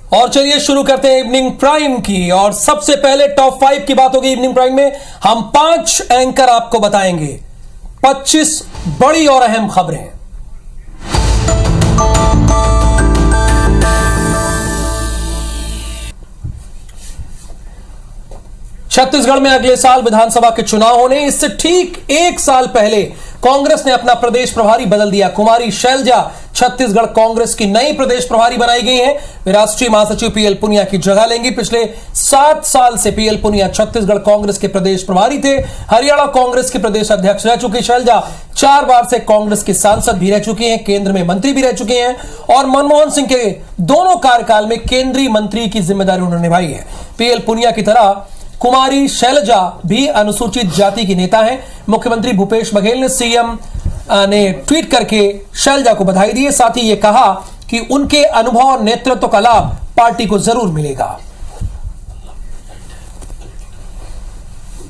और चलिए शुरू करते हैं इवनिंग प्राइम की। और सबसे पहले टॉप 5 की बात होगी इवनिंग प्राइम में। हम 5 एंकर आपको बताएंगे 25 बड़ी और अहम खबरें। छत्तीसगढ़ में अगले साल विधानसभा के चुनाव होने इससे ठीक 1 साल पहले कांग्रेस ने अपना प्रदेश प्रभारी बदल दिया। कुमारी शैलजा छत्तीसगढ़ कांग्रेस की नई प्रदेश प्रभारी बनाई गई हैं। वे राष्ट्रीय महासचिव पीएल पुनिया की जगह लेंगी। पिछले 7 साल से पीएल पुनिया छत्तीसगढ़ कांग्रेस के प्रदेश प्रभारी थे। हरियाणा कांग्रेस के प्रदेश अध्यक्ष रह चुकी शैलजा 4 बार से कांग्रेस की सांसद भी रह चुकी हैं, केंद्र में मंत्री भी रह चुके हैं और मनमोहन सिंह के दोनों कार्यकाल में केंद्रीय मंत्री की जिम्मेदारी उन्होंने निभाई है। पीएल पुनिया की तरह कुमारी शैलजा भी अनुसूचित जाति की नेता हैं। मुख्यमंत्री भूपेश बघेल ने सीएम ने ट्वीट करके शैलजा को बधाई दी है। साथ ही ये कहा कि उनके अनुभव और नेतृत्व का लाभ पार्टी को जरूर मिलेगा।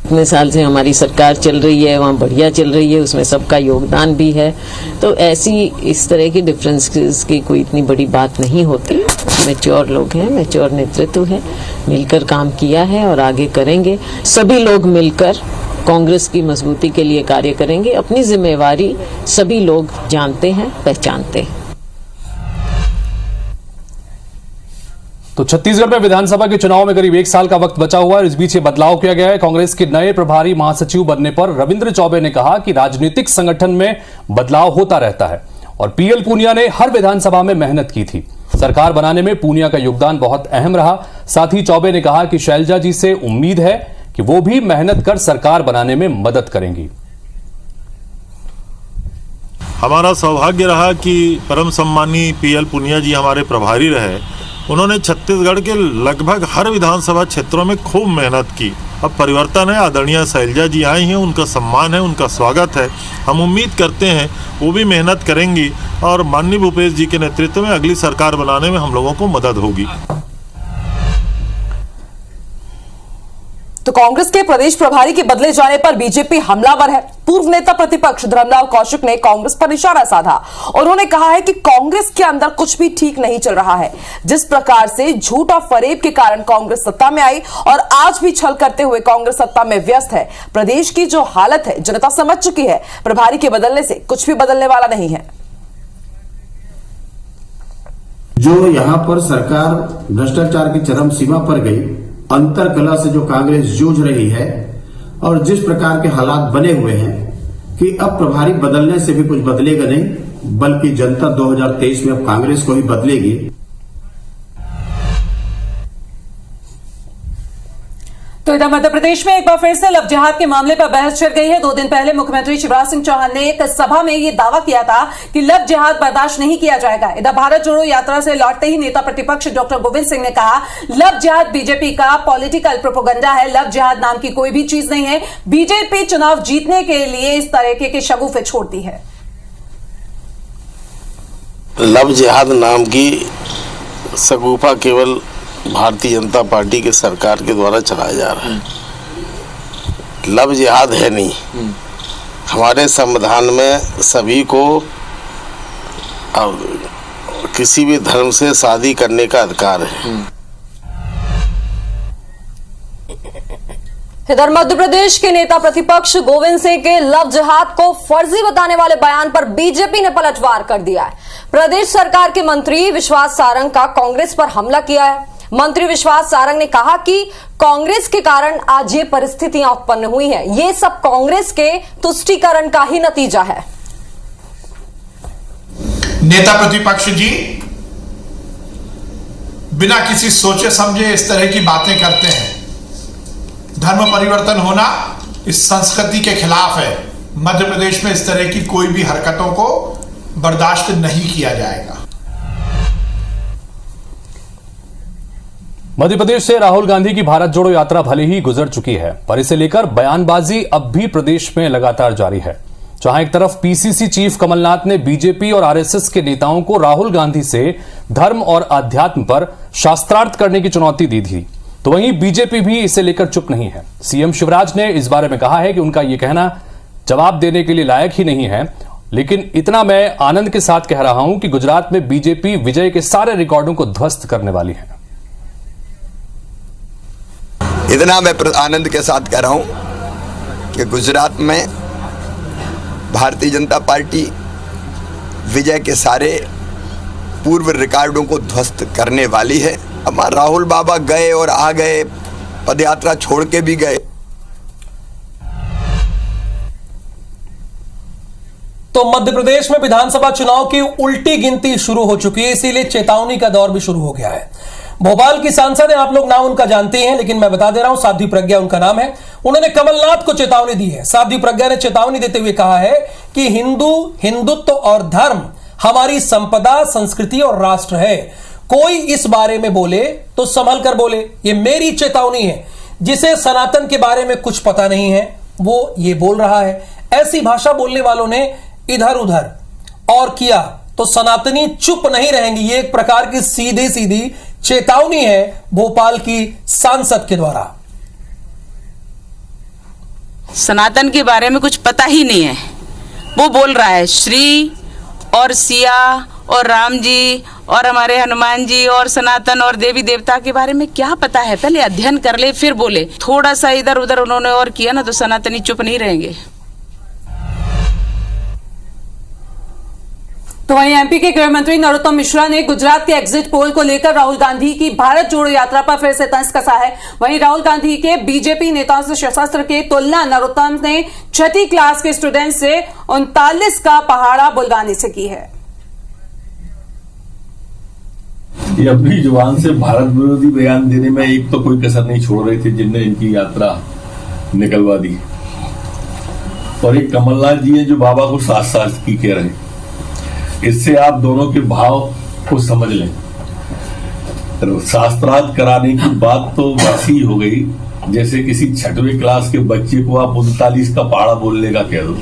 इतने साल से हमारी सरकार चल रही है, वहाँ बढ़िया चल रही है, उसमें सबका योगदान भी है। तो ऐसी इस तरह की डिफरेंसेस की कोई इतनी बड़ी बात नहीं होती। मैच्योर लोग हैं, मैच्योर नेतृत्व है, मिलकर काम किया है और आगे करेंगे। सभी लोग मिलकर कांग्रेस की मजबूती के लिए कार्य करेंगे। अपनी जिम्मेवारी सभी लोग जानते हैं, पहचानते हैं। तो छत्तीसगढ़ में विधानसभा के चुनाव में करीब 1 साल का वक्त बचा हुआ है। इस बीच ये बदलाव किया गया है। कांग्रेस के नए प्रभारी महासचिव बनने पर रविंद्र चौबे ने कहा कि राजनीतिक संगठन में बदलाव होता रहता है और पीएल पुनिया ने हर विधानसभा में मेहनत की थी। सरकार बनाने में पुनिया का योगदान बहुत अहम रहा। साथ ही चौबे ने कहा कि शैलजा जी से उम्मीद है कि वो भी मेहनत कर सरकार बनाने में मदद करेंगी। हमारा सौभाग्य रहा कि परम सम्मानी पीएल पुनिया जी हमारे प्रभारी रहे। उन्होंने छत्तीसगढ़ के लगभग हर विधानसभा क्षेत्रों में खूब मेहनत की। अब परिवर्तन है, आदरणीय शैलजा जी आई हैं, उनका सम्मान है, उनका स्वागत है। हम उम्मीद करते हैं वो भी मेहनत करेंगी और माननीय भूपेश जी के नेतृत्व में अगली सरकार बनाने में हम लोगों को मदद होगी। तो कांग्रेस के प्रदेश प्रभारी के बदले जाने पर बीजेपी हमलावर है। पूर्व नेता प्रतिपक्ष धर्मलाल कौशिक ने कांग्रेस पर निशाना साधा और उन्होंने कहा है कि कांग्रेस के अंदर कुछ भी ठीक नहीं चल रहा है। जिस प्रकार से झूठ और फरेब के कारण कांग्रेस सत्ता में आई और आज भी छल करते हुए कांग्रेस सत्ता में व्यस्त है। प्रदेश की जो हालत है जनता समझ चुकी है। प्रभारी के बदलने से कुछ भी बदलने वाला नहीं है। जो यहाँ पर सरकार भ्रष्टाचार की चरम सीमा पर गई, अंतर कला से जो कांग्रेस जूझ रही है और जिस प्रकार के हालात बने हुए हैं कि अब प्रभारी बदलने से भी कुछ बदलेगा नहीं, बल्कि जनता 2023 में अब कांग्रेस को ही बदलेगी। तो इधर मध्य प्रदेश में एक बार फिर से लव जिहाद के मामले पर बहस छिड़ गई है। 2 दिन पहले मुख्यमंत्री शिवराज सिंह चौहान ने एक सभा में यह दावा किया था कि लव जिहाद बर्दाश्त नहीं किया जाएगा। इधर भारत जोड़ो यात्रा से लौटते ही नेता प्रतिपक्ष डॉक्टर गोविंद सिंह ने कहा, लव जिहाद बीजेपी का पॉलिटिकल प्रोपेगेंडा है। लव जिहाद नाम की कोई भी चीज नहीं है। बीजेपी चुनाव जीतने के लिए इस तरह के शगुफे छोड़ती है। लव जिहाद नाम की शगुफा केवल भारतीय जनता पार्टी के सरकार के द्वारा चलाया जा रहा है। लव जिहाद है नहीं। हमारे संविधान में सभी को किसी भी धर्म से शादी करने का अधिकार है। इधर मध्य प्रदेश के नेता प्रतिपक्ष गोविंद सिंह के लव जिहाद को फर्जी बताने वाले बयान पर बीजेपी ने पलटवार कर दिया है। प्रदेश सरकार के मंत्री विश्वास सारंग का कांग्रेस पर हमला किया है। मंत्री विश्वास सारंग ने कहा कि कांग्रेस के कारण आज ये परिस्थितियां उत्पन्न हुई हैं। ये सब कांग्रेस के तुष्टीकरण का ही नतीजा है। नेता प्रतिपक्ष जी बिना किसी सोचे समझे इस तरह की बातें करते हैं। धर्म परिवर्तन होना इस संस्कृति के खिलाफ है। मध्य प्रदेश में इस तरह की कोई भी हरकतों को बर्दाश्त नहीं किया जाएगा। मध्य प्रदेश से राहुल गांधी की भारत जोड़ो यात्रा भले ही गुजर चुकी है, पर इसे लेकर बयानबाजी अब भी प्रदेश में लगातार जारी है। जहां एक तरफ पीसीसी चीफ कमलनाथ ने बीजेपी और आरएसएस के नेताओं को राहुल गांधी से धर्म और अध्यात्म पर शास्त्रार्थ करने की चुनौती दी थी, तो वहीं बीजेपी भी इसे लेकर चुप नहीं है। सीएम शिवराज ने इस बारे में कहा है कि उनका यह कहना जवाब देने के लिए लायक ही नहीं है, लेकिन इतना मैं आनंद के साथ कह रहा हूं कि गुजरात में बीजेपी विजय के सारे रिकॉर्डों को ध्वस्त करने वाली है। इतना मैं आनंद के साथ कह रहा हूं कि गुजरात में भारतीय जनता पार्टी विजय के सारे पूर्व रिकॉर्डों को ध्वस्त करने वाली है। हमारे राहुल बाबा गए और आ गए, पदयात्रा छोड़ के भी गए। तो मध्य प्रदेश में विधानसभा चुनाव की उल्टी गिनती शुरू हो चुकी है, इसीलिए चेतावनी का दौर भी शुरू हो गया है। भोपाल की सांसद है, आप लोग नाम उनका जानते हैं, लेकिन मैं बता दे रहा हूं, साध्वी प्रज्ञा उनका नाम है। उन्होंने कमलनाथ को चेतावनी दी है। साध्वी प्रज्ञा ने चेतावनी देते हुए कहा है कि हिंदुत्व और धर्म हमारी संपदा, संस्कृति और राष्ट्र है। कोई इस बारे में बोले तो संभल कर बोले, ये मेरी चेतावनी है। जिसे सनातन के बारे में कुछ पता नहीं है वो ये बोल रहा है। ऐसी भाषा बोलने वालों ने इधर उधर और किया तो सनातनी चुप नहीं रहेंगी। ये एक प्रकार की सीधी सीधी चेतावनी है भोपाल की सांसद के द्वारा। सनातन के बारे में कुछ पता ही नहीं है, वो बोल रहा है श्री और सिया और राम जी और हमारे हनुमान जी और सनातन और देवी देवता के बारे में क्या पता है। पहले अध्ययन कर ले फिर बोले। थोड़ा सा इधर उधर उन्होंने और किया ना तो सनातनी चुप नहीं रहेंगे। तो वहीं एमपी के गृह मंत्री नरोत्तम मिश्रा ने गुजरात के एग्जिट पोल को लेकर राहुल गांधी की भारत जोड़ो यात्रा पर फिर से तंज कसा है। वहीं राहुल गांधी के बीजेपी नेताओं से शस्त्र की तुलना नरोत्तम ने 6ठी क्लास के स्टूडेंट से 39 का पहाड़ा बुलगाने से की है। ये अपनी जुबान से भारत विरोधी बयान देने में एक तो कोई कसर नहीं छोड़ रहे थे जिनने इनकी यात्रा निकलवा दी, और एक कमलनाथ जी है जो बाबा को साथ साथ की कह रहे हैं। इससे आप दोनों के भाव को समझ लें। शास्त्रार्थ कराने की बात तो वैसी हो गई जैसे किसी 6वीं क्लास के बच्चे को आप 39 का पहाड़ा बोलने का कह दो।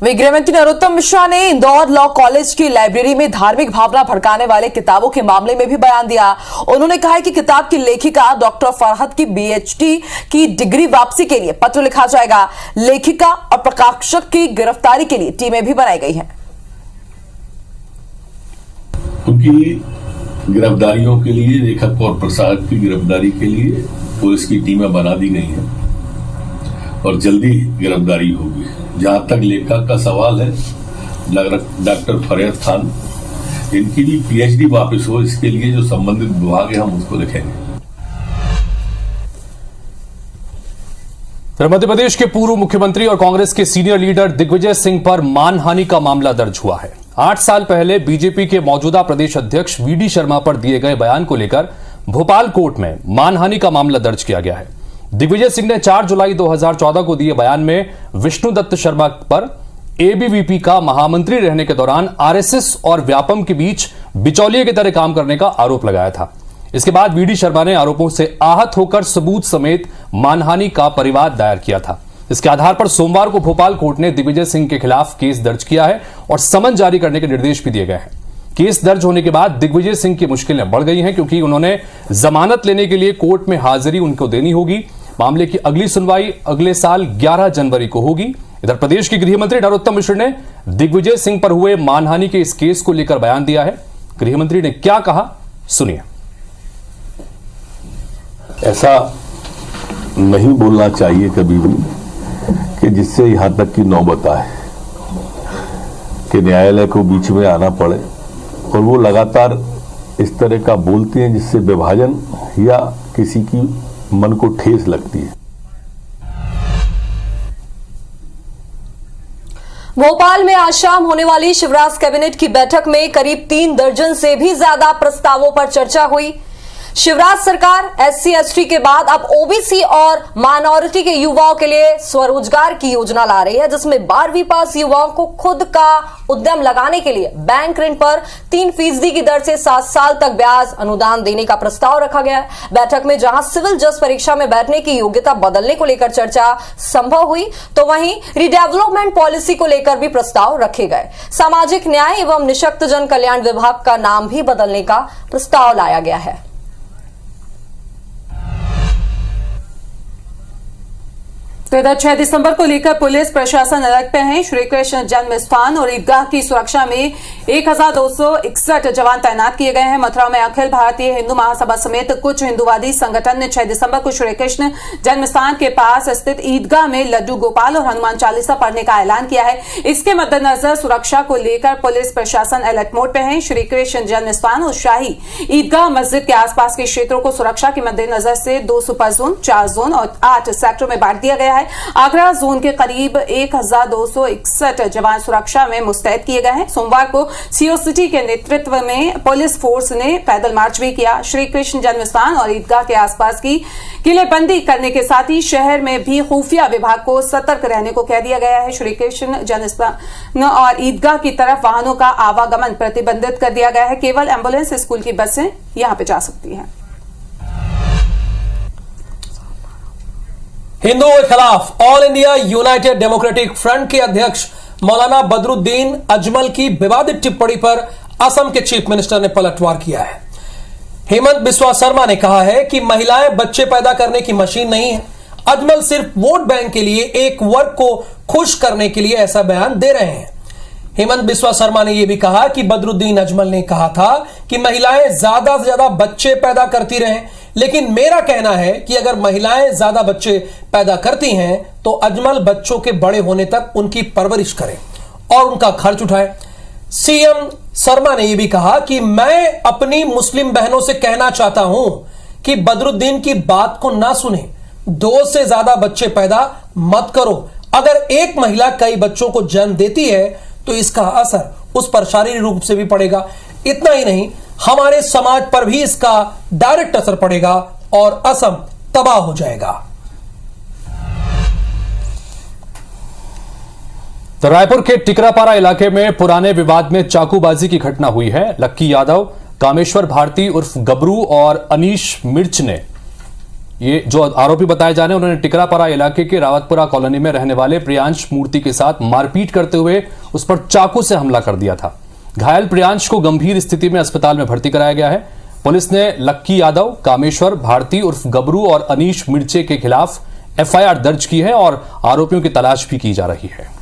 गृह मंत्री नरोत्तम मिश्रा ने इंदौर लॉ कॉलेज की लाइब्रेरी में धार्मिक भावना भड़काने वाले किताबों के मामले में भी बयान दिया। उन्होंने कहा है कि किताब की लेखिका डॉक्टर फरहत की पीएचडी की डिग्री वापसी के लिए पत्र लिखा जाएगा। लेखिका और प्रकाशक की गिरफ्तारी के लिए टीमें भी बनाई गई हैं। उनकी गिरफ्तारियों के लिए, लेखक और प्रकाशक की गिरफ्तारी के लिए पुलिस की टीमें बना दी गई हैं और जल्दी गिरफ्तारी होगी। जहां तक लेखक का सवाल है, डॉक्टर फरहत खान, इनकी भी पीएचडी वापस हो, इसके लिए जो संबंधित विभाग है हम उसको लिखेंगे। मध्य प्रदेश के पूर्व मुख्यमंत्री और कांग्रेस के सीनियर लीडर दिग्विजय सिंह पर मानहानि का मामला दर्ज हुआ है। 8 साल पहले बीजेपी के मौजूदा प्रदेश अध्यक्ष वीडी शर्मा पर दिए गए बयान को लेकर भोपाल कोर्ट में मानहानि का मामला दर्ज किया गया है। दिग्विजय सिंह ने 4 जुलाई 2014 को दिए बयान में विष्णुदत्त शर्मा पर एबीवीपी का महामंत्री रहने के दौरान आरएसएस और व्यापम के बीच बिचौलिए की तरह काम करने का आरोप लगाया था। इसके बाद वीडी शर्मा ने आरोपों से आहत होकर सबूत समेत मानहानि का परिवाद दायर किया था। इसके आधार पर सोमवार को भोपाल कोर्ट ने दिग्विजय सिंह के खिलाफ केस दर्ज किया है और समन जारी करने के निर्देश भी दिए गए हैं। केस दर्ज होने के बाद दिग्विजय सिंह की मुश्किलें बढ़ गई हैं, क्योंकि उन्होंने जमानत लेने के लिए कोर्ट में हाजिरी उनको देनी होगी। मामले की अगली सुनवाई अगले साल 11 जनवरी को होगी। इधर प्रदेश के गृह मंत्री नरोत्तम मिश्र ने दिग्विजय सिंह पर हुए मानहानि के इस केस को लेकर बयान दिया है। गृह मंत्री ने क्या कहा, सुनिए। ऐसा नहीं बोलना चाहिए कभी भी कि जिससे यहां तक की नौबत आए कि न्यायालय को बीच में आना पड़े, और वो लगातार इस तरह का बोलते हैं जिससे विभाजन या किसी की मन को ठेस लगती है। भोपाल में आज शाम होने वाली शिवराज कैबिनेट की बैठक में करीब 3 दर्जन से भी ज्यादा प्रस्तावों पर चर्चा हुई। शिवराज सरकार SC/ST के बाद अब OBC और माइनॉरिटी के युवाओं के लिए स्वरोजगार की योजना ला रही है, जिसमें 12वीं पास युवाओं को खुद का उद्यम लगाने के लिए बैंक ऋण पर 3% की दर से 7 साल तक ब्याज अनुदान देने का प्रस्ताव रखा गया है। बैठक में जहां सिविल जज परीक्षा में बैठने की योग्यता बदलने को लेकर चर्चा संभव हुई, तो वहीं रिडेवलपमेंट पॉलिसी को लेकर भी प्रस्ताव रखे गए। सामाजिक न्याय एवं निःशक्त जन कल्याण विभाग का नाम भी बदलने का प्रस्ताव लाया गया है। तो इधर 6 दिसंबर को लेकर पुलिस प्रशासन अलर्ट पे है। श्री कृष्ण जन्म स्थान और ईदगाह की सुरक्षा में 1261 जवान तैनात किए गए हैं। मथुरा में अखिल भारतीय हिंदू महासभा समेत कुछ हिंदूवादी संगठन ने 6 दिसंबर को श्री कृष्ण जन्म स्थान के पास स्थित ईदगाह में लड्डू गोपाल और हनुमान चालीसा पढ़ने का ऐलान किया है। इसके मद्देनजर सुरक्षा को लेकर पुलिस प्रशासन अलर्ट मोड पे है। श्री कृष्ण जन्म स्थान और शाही ईदगाह मस्जिद के आसपास के क्षेत्रों को सुरक्षा के मद्देनजर से 2 सुपर जोन, 4 जोन और 8 सेक्टर में बांट दिया गया है। आगरा जोन के करीब 1261 जवान सुरक्षा में मुस्तैद किए गए हैं। सोमवार को सीओ सिटी के नेतृत्व में पुलिस फोर्स ने पैदल मार्च भी किया। श्री कृष्ण जन्म स्थान और ईदगाह के आसपास की किलेबंदी करने के साथ ही शहर में भी खुफिया विभाग को सतर्क रहने को कह दिया गया है। श्री कृष्ण जन्म स्थान और ईदगाह की तरफ वाहनों का आवागमन प्रतिबंधित कर दिया गया है। केवल एम्बुलेंस, स्कूल की बसें यहां पे जा सकती हैं। हिंदुओं के खिलाफ all India United democratic front के अध्यक्ष मौलाना बदरुद्दीन अजमल की विवादित टिप्पणी पर असम के चीफ मिनिस्टर ने पलटवार किया है। हेमंत बिस्वा शर्मा ने कहा है कि महिलाएं बच्चे पैदा करने की मशीन नहीं है। अजमल सिर्फ वोट बैंक के लिए एक वर्ग को खुश करने के लिए ऐसा बयान दे रहे हैं। हेमंत बिस्वा शर्मा ने यह भी कहा कि बदरुद्दीन अजमल ने कहा था कि महिलाएं ज्यादा से ज्यादा बच्चे पैदा करती रहें, लेकिन मेरा कहना है कि अगर महिलाएं ज्यादा बच्चे पैदा करती हैं तो अजमल बच्चों के बड़े होने तक उनकी परवरिश करें और उनका खर्च उठाएं। सीएम शर्मा ने यह भी कहा कि मैं अपनी मुस्लिम बहनों से कहना चाहता हूं कि बदरुद्दीन की बात को ना सुने, 2 से ज्यादा बच्चे पैदा मत करो। अगर एक महिला कई बच्चों को जन्म देती है तो इसका असर उस पर शारीरिक रूप से भी पड़ेगा। इतना ही नहीं, हमारे समाज पर भी इसका डायरेक्ट असर पड़ेगा और असम तबाह हो जाएगा। तो रायपुर के टिकरापारा इलाके में पुराने विवाद में चाकूबाजी की घटना हुई है। लक्की यादव, कामेश्वर भारती उर्फ गबरू और अनीश मिर्च ने, ये जो आरोपी बताए जा रहे हैं, उन्होंने टिकरापारा इलाके के रावतपुरा कॉलोनी में रहने वाले प्रियांश मूर्ति के साथ मारपीट करते हुए उस पर चाकू से हमला कर दिया था। घायल प्रियांश को गंभीर स्थिति में अस्पताल में भर्ती कराया गया है। पुलिस ने लक्की यादव, कामेश्वर भारती उर्फ गबरू और अनीश मिर्चे के खिलाफ एफआईआर दर्ज की है और आरोपियों की तलाश भी की जा रही है।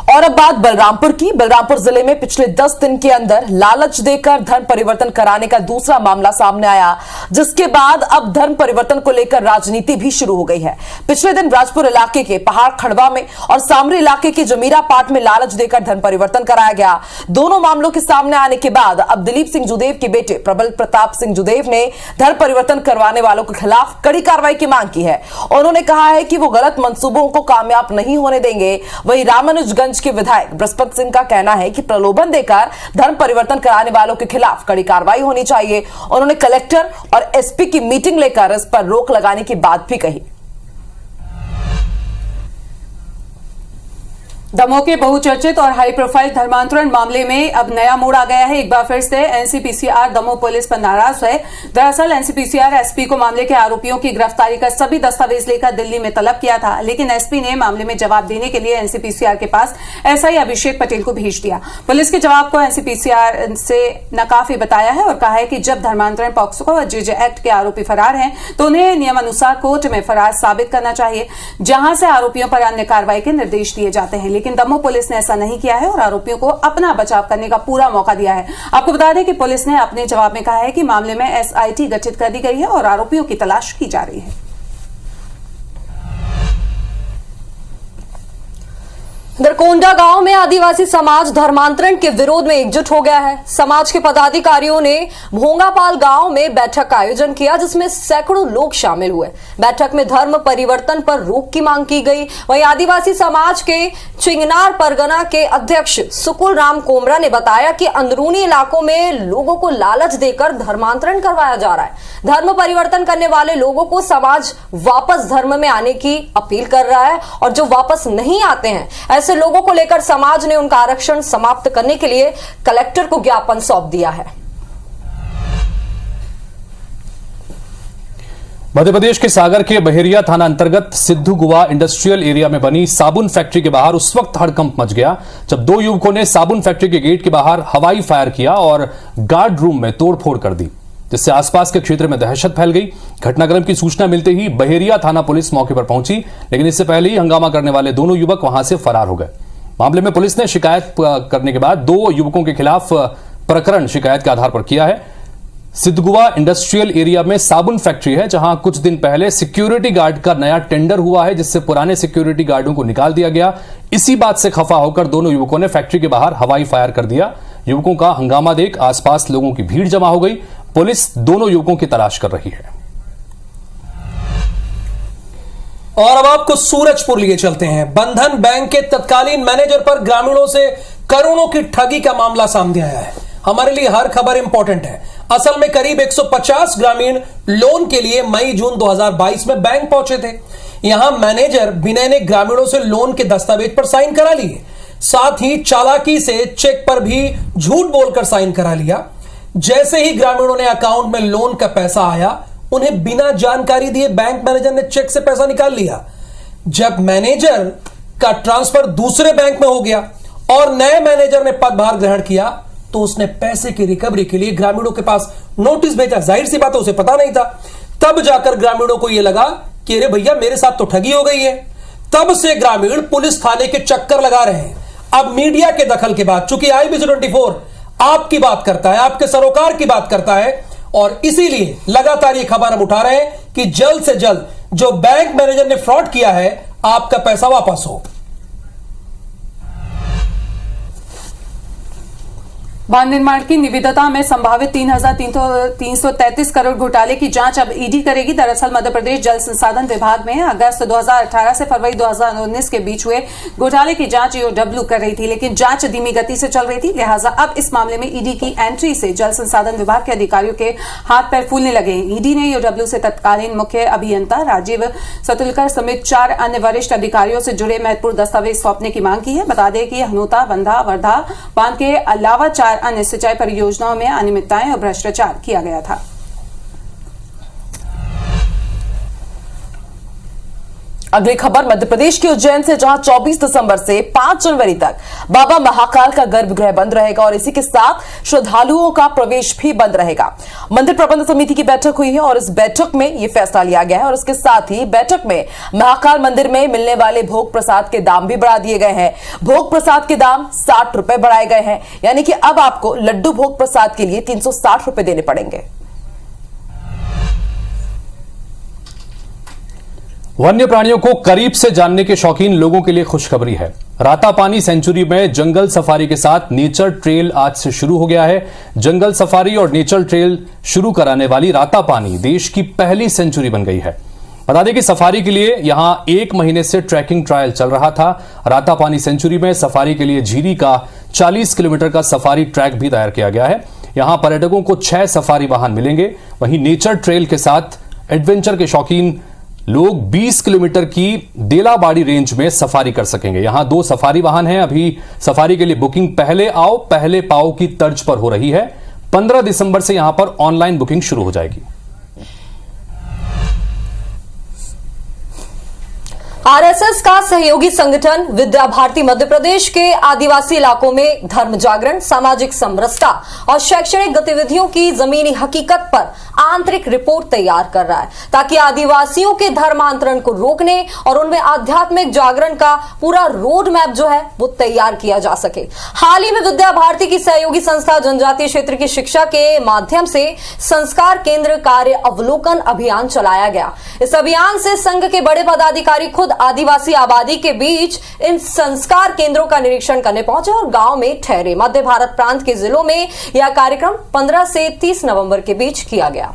और अब बात बलरामपुर की। बलरामपुर जिले में पिछले 10 दिन के अंदर लालच देकर धर्म परिवर्तन कराने का दूसरा मामला सामने आया, जिसके बाद अब धर्म परिवर्तन को लेकर राजनीति भी शुरू हो गई है। पिछले दिन राजपुर इलाके के पहाड़ खड़वा में और सामरी इलाके के जमीरा पाट में लालच देकर धर्म परिवर्तन कराया गया। दोनों मामलों के सामने आने के बाद अब दिलीप सिंह जुदेव के बेटे प्रबल प्रताप सिंह जुदेव ने धर्म परिवर्तन करवाने वालों के खिलाफ कड़ी कार्रवाई की मांग की है। उन्होंने कहा है कि वो गलत मंसूबों को कामयाब नहीं होने देंगे। वहीं रामानुजगंज के विधायक बृहस्पति सिंह का कहना है कि प्रलोभन देकर धर्म परिवर्तन कराने वालों के खिलाफ कड़ी कार्रवाई होनी चाहिए। उन्होंने कलेक्टर और एसपी की मीटिंग लेकर इस पर रोक लगाने की बात भी कही। दमोह के बहुचर्चित और हाई प्रोफाइल धर्मांतरण मामले में अब नया मोड़ आ गया है। एक बार फिर से एनसीपीसीआर दमोह पुलिस पर नाराज है। दरअसल एनसीपीसीआर एसपी को मामले के आरोपियों की गिरफ्तारी का सभी दस्तावेज लेकर दिल्ली में तलब किया था, लेकिन एसपी ने मामले में जवाब देने के लिए एनसीपीसीआर के पास एसआई अभिषेक पटेल को भेज दिया। पुलिस के जवाब को एनसीपीसीआर से नाकाफी बताया है और कहा है कि जब धर्मांतरण पॉक्सो और जेजे एक्ट के आरोपी फरार हैं तो उन्हें नियमानुसार कोर्ट में फरार साबित करना चाहिए, जहां से आरोपियों पर अन्य कार्रवाई के निर्देश दिए जाते हैं। लेकिन दमोह पुलिस ने ऐसा नहीं किया है और आरोपियों को अपना बचाव करने का पूरा मौका दिया है। आपको बता दें कि पुलिस ने अपने जवाब में कहा है कि मामले में एसआईटी गठित कर दी गई है और आरोपियों की तलाश की जा रही है। दरकोंडा गांव में आदिवासी समाज धर्मांतरण के विरोध में एकजुट हो गया है। समाज के पदाधिकारियों ने भोंगापाल गांव में बैठक का आयोजन किया, जिसमें सैकड़ों लोग शामिल हुए। बैठक में धर्म परिवर्तन पर रोक की मांग की गई। वहीं आदिवासी समाज के चिंगनार परगना के अध्यक्ष सुकुल राम कोमरा ने बताया कि अंदरूनी इलाकों में लोगों को लालच देकर धर्मांतरण करवाया जा रहा है। धर्म परिवर्तन करने वाले लोगों को समाज वापस धर्म में आने की अपील कर रहा है और जो वापस नहीं आते हैं ऐसे लोगों को लेकर समाज ने उनका आरक्षण समाप्त करने के लिए कलेक्टर को ज्ञापन सौंप दिया है। मध्य प्रदेश के सागर के बहेरिया थाना अंतर्गत सिद्धू गुवा इंडस्ट्रियल एरिया में बनी साबुन फैक्ट्री के बाहर उस वक्त हड़कंप मच गया जब 2 युवकों ने साबुन फैक्ट्री के गेट के बाहर हवाई फायर किया और गार्ड रूम में तोड़फोड़ कर दी। जिससे आसपास के क्षेत्र में दहशत फैल गई। घटनाक्रम की सूचना मिलते ही बहेरिया थाना पुलिस मौके पर पहुंची, लेकिन इससे पहले ही हंगामा करने वाले दोनों युवक वहां से फरार हो गए। मामले में पुलिस ने शिकायत करने के बाद 2 युवकों के खिलाफ प्रकरण शिकायत के आधार पर किया है। सिद्धगुवा इंडस्ट्रियल एरिया में साबुन फैक्ट्री है, जहां कुछ दिन पहले सिक्योरिटी गार्ड का नया टेंडर हुआ है, जिससे पुराने सिक्योरिटी गार्डों को निकाल दिया गया। इसी बात से खफा होकर दोनों युवकों ने फैक्ट्री के बाहर हवाई फायर कर दिया। युवकों का हंगामा देख आसपास लोगों की भीड़ जमा हो गई। पुलिस दोनों युवकों की तलाश कर रही है। और अब आपको सूरजपुर लिए चलते हैं। बंधन बैंक के तत्कालीन मैनेजर पर ग्रामीणों से करोड़ों की ठगी का मामला सामने आया है। हमारे लिए हर खबर इंपॉर्टेंट है। असल में करीब 150 ग्रामीण लोन के लिए मई-जून 2022 में बैंक पहुंचे थे। यहां मैनेजर विनय ने ग्रामीणों से लोन के दस्तावेज पर साइन करा लिए, साथ ही चालाकी से चेक पर भी झूठ बोलकर साइन करा लिया। जैसे ही ग्रामीणों ने अकाउंट में लोन का पैसा आया, उन्हें बिना जानकारी दिए बैंक मैनेजर ने चेक से पैसा निकाल लिया। जब मैनेजर का ट्रांसफर दूसरे बैंक में हो गया और नए मैनेजर ने पदभार ग्रहण किया, तो उसने पैसे की रिकवरी के लिए ग्रामीणों के पास नोटिस भेजा। जाहिर सी बात है, उसे पता नहीं था। तब जाकर ग्रामीणों को यह लगा कि अरे भैया, मेरे साथ तो ठगी हो गई है। तब से ग्रामीण पुलिस थाने के चक्कर लगा रहे हैं। अब मीडिया के दखल के बाद, चूंकि IBC 24 आपकी बात करता है, आपके सरोकार की बात करता है, और इसीलिए लगातार ये खबर हम उठा रहे हैं कि जल्द से जल्द जो बैंक मैनेजर ने फ्रॉड किया है, आपका पैसा वापस हो। बांध निर्माण की निविदता में संभावित 3,333 करोड़ घोटाले की जांच अब ईडी करेगी। दरअसल मध्य प्रदेश जल संसाधन विभाग में अगस्त 2018 से फरवरी 2019 के बीच हुए घोटाले की जांच EOW कर रही थी, लेकिन जांच धीमी गति से चल रही थी। लिहाजा अब इस मामले में ईडी की एंट्री से जल संसाधन विभाग के अधिकारियों के हाथ पैर फूलने लगे। ईडी ने EOW से तत्कालीन मुख्य अभियंता राजीव सतुलकर समेत 4 अन्य वरिष्ठ अधिकारियों से जुड़े महत्वपूर्ण दस्तावेज सौंपने की मांग की है। बता दें कि हनोता, बंधा, वर्धा बांध के अलावा 4 अन्य सिंचाई परियोजनाओं में अनियमितताएं और भ्रष्टाचार किया गया था। अगली खबर मध्य प्रदेश के उज्जैन से, जहां 24 दिसंबर से 5 जनवरी तक बाबा महाकाल का गर्भगृह बंद रहेगा और इसी के साथ श्रद्धालुओं का प्रवेश भी बंद रहेगा। मंदिर प्रबंध समिति की बैठक हुई है और इस बैठक में यह फैसला लिया गया है और इसके साथ ही बैठक में महाकाल मंदिर में मिलने वाले भोग प्रसाद के दाम भी बढ़ा दिए गए हैं। भोग प्रसाद के दाम 60 रुपए बढ़ाए गए हैं, यानी कि अब आपको लड्डू भोग प्रसाद के लिए 360 रुपए देने पड़ेंगे। वन्य प्राणियों को करीब से जानने के शौकीन लोगों के लिए खुशखबरी है। रातापानी सेंचुरी में जंगल सफारी के साथ नेचर ट्रेल आज से शुरू हो गया है। जंगल सफारी और नेचर ट्रेल शुरू कराने वाली रातापानी देश की पहली सेंचुरी बन गई है। बता दें कि सफारी के लिए यहां 1 महीने से ट्रैकिंग ट्रायल चल रहा था। रातापानी सेंचुरी में सफारी के लिए झीरी का 40 किलोमीटर का सफारी ट्रैक भी तैयार किया गया है। यहां पर्यटकों को 6 सफारी वाहन मिलेंगे। वहीं नेचर ट्रेल के साथ एडवेंचर के शौकीन लोग 20 किलोमीटर की देलाबाड़ी रेंज में सफारी कर सकेंगे। यहां 2 सफारी वाहन हैं। अभी सफारी के लिए बुकिंग पहले आओ पहले पाओ की तर्ज पर हो रही है। 15 दिसंबर से यहां पर ऑनलाइन बुकिंग शुरू हो जाएगी। आरएसएस का सहयोगी संगठन विद्या भारती मध्य प्रदेश के आदिवासी इलाकों में धर्म जागरण, सामाजिक समरसता और शैक्षणिक गतिविधियों की जमीनी हकीकत पर आंतरिक रिपोर्ट तैयार कर रहा है, ताकि आदिवासियों के धर्मांतरण को रोकने और उनमें आध्यात्मिक जागरण का पूरा रोड मैप जो है वो तैयार किया जा सके। हाल ही में विद्या भारती की सहयोगी संस्था जनजातीय क्षेत्र की शिक्षा के माध्यम से संस्कार केंद्र कार्य अवलोकन अभियान चलाया गया। इस अभियान से संघ के बड़े पदाधिकारी खुद आदिवासी आबादी के बीच इन संस्कार केंद्रों का निरीक्षण करने पहुंचे और गांव में ठहरे। मध्य भारत प्रांत के जिलों में यह कार्यक्रम 15 से 30 नवंबर के बीच किया गया।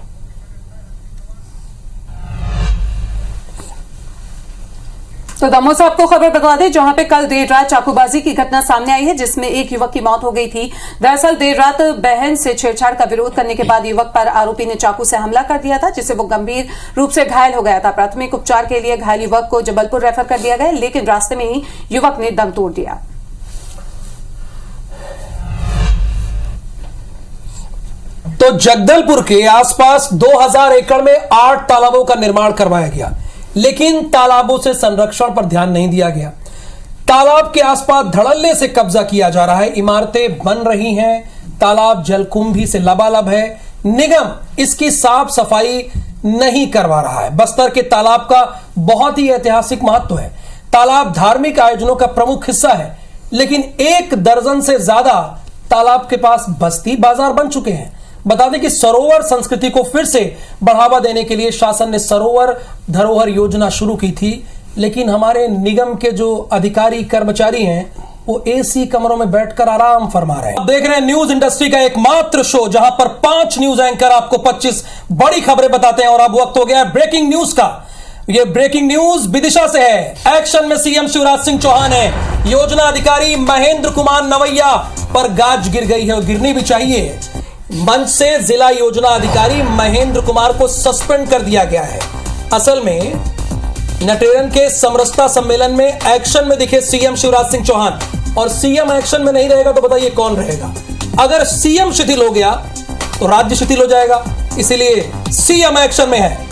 तो दमोह से आपको खबर बता दें, जहां पे कल देर रात चाकूबाजी की घटना सामने आई है, जिसमें एक युवक की मौत हो गई थी। दरअसल देर रात बहन से छेड़छाड़ का विरोध करने के बाद युवक पर आरोपी ने चाकू से हमला कर दिया था, जिससे वो गंभीर रूप से घायल हो गया था। प्राथमिक उपचार के लिए घायल युवक को जबलपुर रेफर कर दिया गया, लेकिन रास्ते में ही युवक ने दम तोड़ दिया। तो जगदलपुर के आसपास 2000 एकड़ में 8 तालाबों का निर्माण करवाया गया, लेकिन तालाबों से संरक्षण पर ध्यान नहीं दिया गया। तालाब के आसपास धड़ल्ले से कब्जा किया जा रहा है, इमारतें बन रही हैं, तालाब जलकुंभी से लबालब है। निगम इसकी साफ सफाई नहीं करवा रहा है। बस्तर के तालाब का बहुत ही ऐतिहासिक महत्व है। तालाब धार्मिक आयोजनों का प्रमुख हिस्सा है, लेकिन 1 दर्जन से ज्यादा तालाब के पास बस्ती बाजार बन चुके हैं। बता दें कि सरोवर संस्कृति को फिर से बढ़ावा देने के लिए शासन ने सरोवर धरोहर योजना शुरू की थी, लेकिन हमारे निगम के जो अधिकारी कर्मचारी हैं वो एसी कमरों में बैठकर आराम फरमा रहे हैं। आप देख रहे हैं न्यूज इंडस्ट्री का एकमात्र शो जहां पर 5 न्यूज एंकर आपको 25 बड़ी खबरें बताते हैं। और अब वक्त हो गया है ब्रेकिंग न्यूज का। ये ब्रेकिंग न्यूज विदिशा से है। एक्शन में सीएम शिवराज सिंह चौहान है। योजना अधिकारी महेंद्र कुमार नवैया पर गाज गिर गई है और गिरनी भी चाहिए। मंच से जिला योजना अधिकारी महेंद्र कुमार को सस्पेंड कर दिया गया है। असल में नटेरन के समरसता सम्मेलन में एक्शन में दिखे सीएम शिवराज सिंह चौहान, और सीएम एक्शन में नहीं रहेगा तो बताइए कौन रहेगा। अगर सीएम शिथिल हो गया तो राज्य शिथिल हो जाएगा, इसीलिए सीएम एक्शन में है।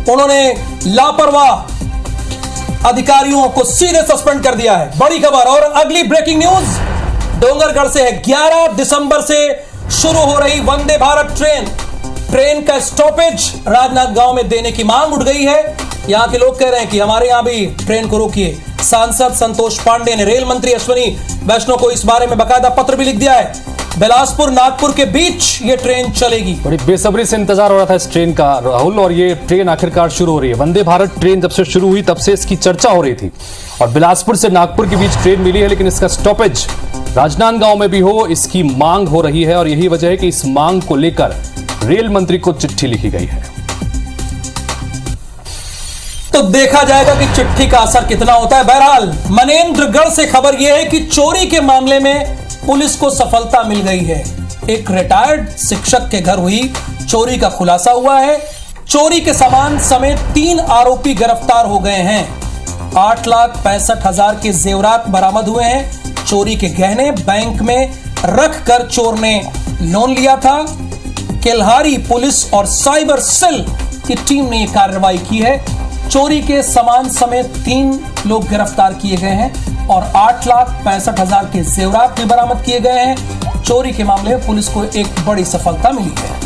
उन्होंने लापरवाह अधिकारियों को सीधे सस्पेंड कर दिया है। बड़ी खबर। और अगली ब्रेकिंग न्यूज डोंगरगढ़ से है। 11 दिसंबर से शुरू हो रही वंदे भारत ट्रेन का स्टॉपेज राजनांदगांव में देने की मांग उठ गई है। यहां के लोग कह रहे हैं कि हमारे यहां भी ट्रेन को रोकिए। सांसद संतोष पांडे ने रेल मंत्री अश्विनी वैष्णव को इस बारे में बकायदा पत्र भी लिख दिया है। बिलासपुर नागपुर के बीच ये ट्रेन चलेगी। बड़ी बेसब्री से इंतजार हो रहा था इस ट्रेन का, राहुल, और ये ट्रेन आखिरकार शुरू हो रही है। वंदे भारत ट्रेन जब से शुरू हुई तब से इसकी चर्चा हो रही थी, और बिलासपुर से नागपुर के बीच ट्रेन मिली है, लेकिन इसका स्टॉपेज राजनांदगांव में भी हो, इसकी मांग हो रही है। और यही वजह है कि इस मांग को लेकर रेल मंत्री को चिट्ठी लिखी गई है। तो देखा जाएगा कि चिट्ठी का असर कितना होता है। बहरहाल मनेंद्रगढ़ से खबर यह है कि चोरी के मामले में पुलिस को सफलता मिल गई है। एक रिटायर्ड शिक्षक के घर हुई चोरी का खुलासा हुआ है। चोरी के सामान समेत 3 आरोपी गिरफ्तार हो गए हैं। 8,65,000 के जेवरात बरामद हुए हैं। चोरी के गहने बैंक में रखकर चोर ने लोन लिया था। केल्हारी पुलिस और साइबर सेल की टीम ने यह कार्रवाई की है। चोरी के सामान समेत 3 लोग गिरफ्तार किए गए हैं और 8,65,000 के जेवरात भी बरामद किए गए हैं। चोरी के मामले में पुलिस को एक बड़ी सफलता मिली है।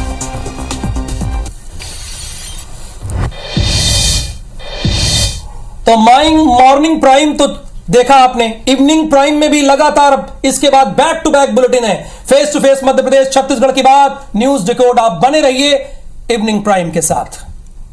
तो मॉर्निंग प्राइम तो देखा आपने, इवनिंग प्राइम में भी लगातार इसके बाद बैक टू बैक बुलेटिन है। Face to face Madhya Pradesh Chhattisgarh की बात, न्यूज डिकोड। आप बने रहिए इवनिंग प्राइम के साथ।